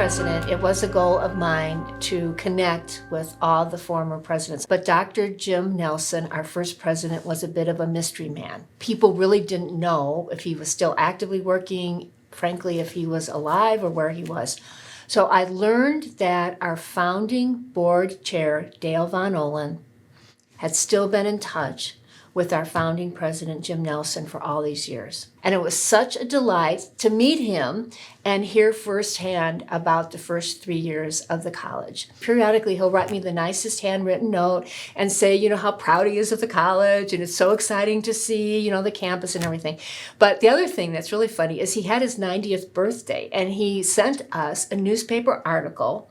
president, it was a goal of mine to connect with all the former presidents. But Dr. Jim Nelson, our first president, was a bit of a mystery man. People really didn't know if he was still actively working, frankly, if he was alive or where he was. So I learned that our founding board chair, Dale Von Olin, had still been in touch with our founding president, Jim Nelson, for all these years. And it was such a delight to meet him and hear firsthand about the first 3 years of the college. Periodically, he'll write me the nicest handwritten note and say, how proud he is of the college, and it's so exciting to see, the campus and everything. But the other thing that's really funny is he had his 90th birthday, and he sent us a newspaper article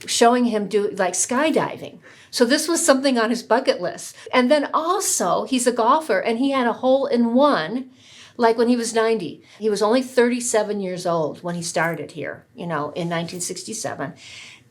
showing him do skydiving. So this was something on his bucket list. And then also, he's a golfer, and he had a hole-in-one when he was 90. He was only 37 years old when he started here, in 1967.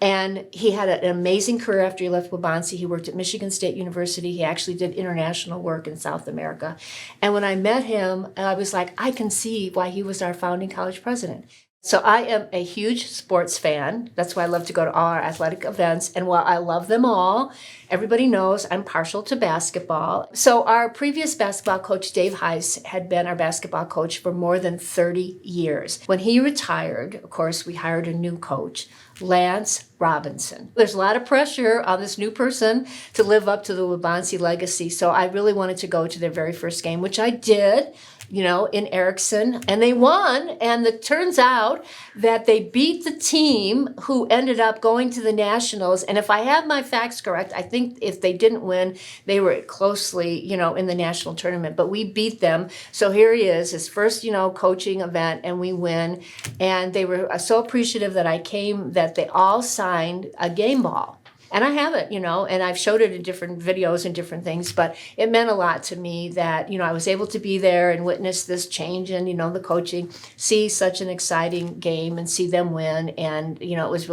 And he had an amazing career after he left Waubonsee. He worked at Michigan State University. He actually did international work in South America. And when I met him, I was like, I can see why he was our founding college president. So I am a huge sports fan. That's why I love to go to all our athletic events. And while I love them all, everybody knows I'm partial to basketball. So our previous basketball coach, Dave Heiss, had been our basketball coach for more than 30 years. When he retired, of course, we hired a new coach, Lance Robinson. There's a lot of pressure on this new person to live up to the Waubonsee legacy. So I really wanted to go to their very first game, which I did, in Erickson, and they won. And it turns out that they beat the team who ended up going to the Nationals. And if I have my facts correct, I think if they didn't win, they were closely, in the national tournament. But we beat them. So here he is, his first, coaching event, and we win. And they were so appreciative that I came that they all signed a game ball. And I have it, and I've showed it in different videos and different things, but it meant a lot to me that, I was able to be there and witness this change in, the coaching, see such an exciting game and see them win. And, it was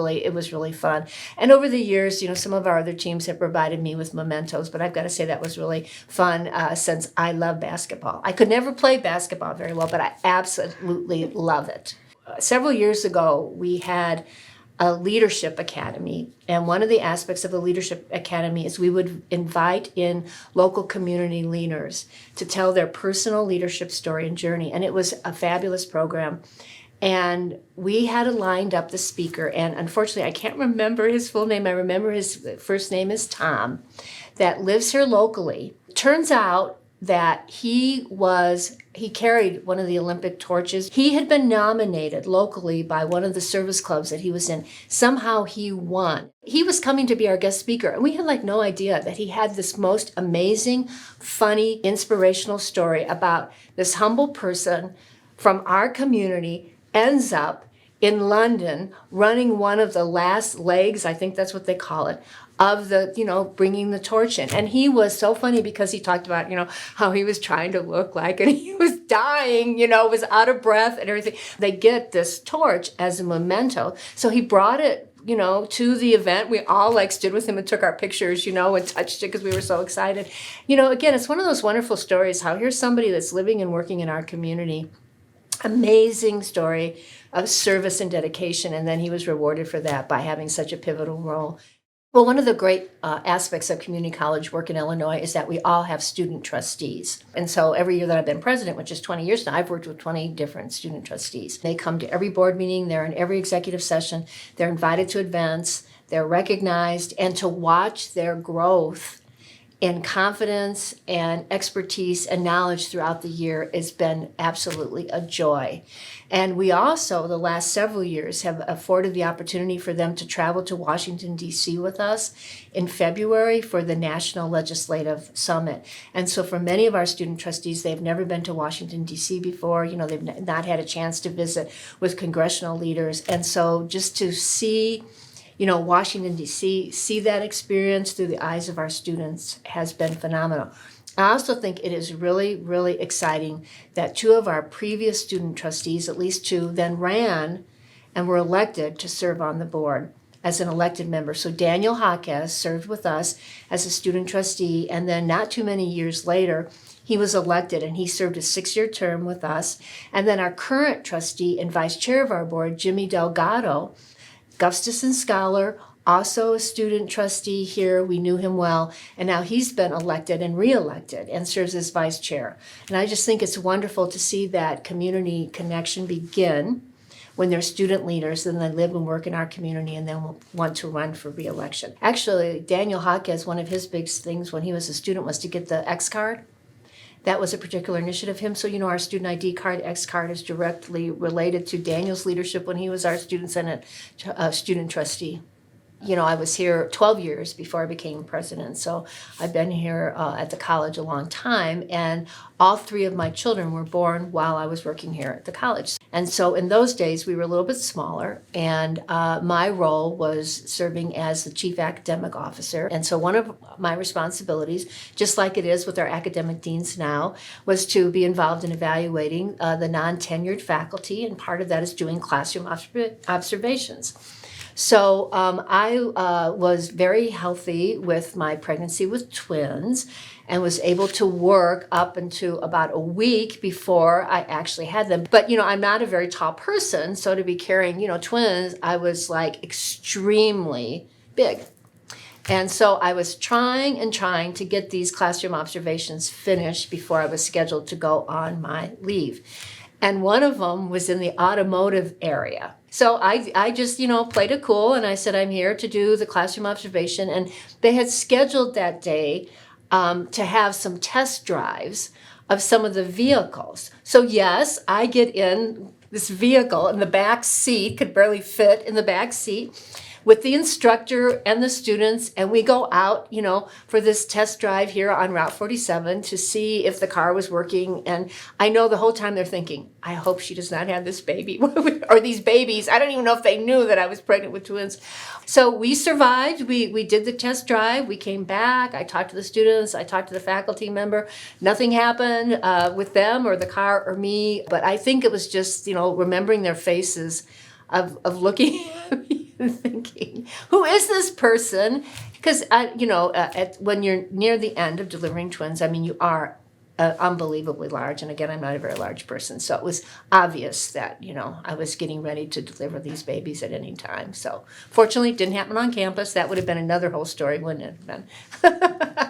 really fun. And over the years, some of our other teams have provided me with mementos, but I've got to say that was really fun since I love basketball. I could never play basketball very well, but I absolutely love it. Several years ago, we had a leadership academy. And one of the aspects of the leadership academy is we would invite in local community leaders to tell their personal leadership story and journey. And it was a fabulous program. And we had lined up the speaker, and unfortunately, I can't remember his full name. I remember his first name is Tom, that lives here locally. Turns out that he carried one of the Olympic torches. He had been nominated locally by one of the service clubs that he was in. Somehow he won. He was coming to be our guest speaker, and we had no idea that he had this most amazing, funny, inspirational story about this humble person from our community ends up in London running one of the last legs, I think that's what they call it, of the, bringing the torch in. And he was so funny because he talked about, how he was trying to look like, and he was dying, was out of breath and everything. They get this torch as a memento. So he brought it, to the event. We all stood with him and took our pictures, and touched it because we were so excited. Again, it's one of those wonderful stories how here's somebody that's living and working in our community. Amazing story of service and dedication. And then he was rewarded for that by having such a pivotal role. Well, one of the great aspects of community college work in Illinois is that we all have student trustees. And so every year that I've been president, which is 20 years now, I've worked with 20 different student trustees. They come to every board meeting, they're in every executive session, they're invited to events, they're recognized, and to watch their growth in confidence and expertise and knowledge throughout the year has been absolutely a joy. And we also, the last several years, have afforded the opportunity for them to travel to Washington, D.C. with us in February for the National Legislative Summit. And so for many of our student trustees, they've never been to Washington, D.C. before. They've not had a chance to visit with congressional leaders. And so just to see Washington, D.C., see that experience through the eyes of our students has been phenomenal. I also think it is really, really exciting that two of our previous student trustees, at least two, then ran and were elected to serve on the board as an elected member. So Daniel Jaquez served with us as a student trustee, and then not too many years later, he was elected and he served a 6-year term with us. And then our current trustee and vice chair of our board, Jimmy Delgado, Gustafson Scholar, also a student trustee here. We knew him well, and now he's been elected and reelected and serves as vice chair. And I just think it's wonderful to see that community connection begin when they're student leaders and they live and work in our community and then want to run for reelection. Actually, Daniel Hawkes, one of his big things when he was a student was to get the X card. That was a particular initiative of him. So, our student ID card, X card, is directly related to Daniel's leadership when he was our student senate student trustee. I was here 12 years before I became president, so I've been here at the college a long time, and all three of my children were born while I was working here at the college. And so in those days, we were a little bit smaller, and my role was serving as the chief academic officer. And so one of my responsibilities, just like it is with our academic deans now, was to be involved in evaluating the non-tenured faculty, and part of that is doing classroom observations. So I was very healthy with my pregnancy with twins and was able to work up into about a week before I actually had them. But, I'm not a very tall person, so to be carrying, twins, I was like extremely big. And so I was trying to get these classroom observations finished before I was scheduled to go on my leave. And one of them was in the automotive area. So I just, played it cool, and I said, I'm here to do the classroom observation. And they had scheduled that day to have some test drives of some of the vehicles. So yes, I get in this vehicle in the back seat, could barely fit in the back seat, with the instructor and the students, and we go out, for this test drive here on Route 47 to see if the car was working. And I know the whole time they're thinking, I hope she does not have this baby or these babies. I don't even know if they knew that I was pregnant with twins. So we survived. We did the test drive. We came back. I talked to the students. I talked to the faculty member. Nothing happened with them or the car or me. But I think it was just, remembering their faces of looking at me and thinking, who is this person? Because, when you're near the end of delivering twins, you are unbelievably large. And again, I'm not a very large person. So it was obvious that, I was getting ready to deliver these babies at any time. So fortunately, it didn't happen on campus. That would have been another whole story, wouldn't it have been?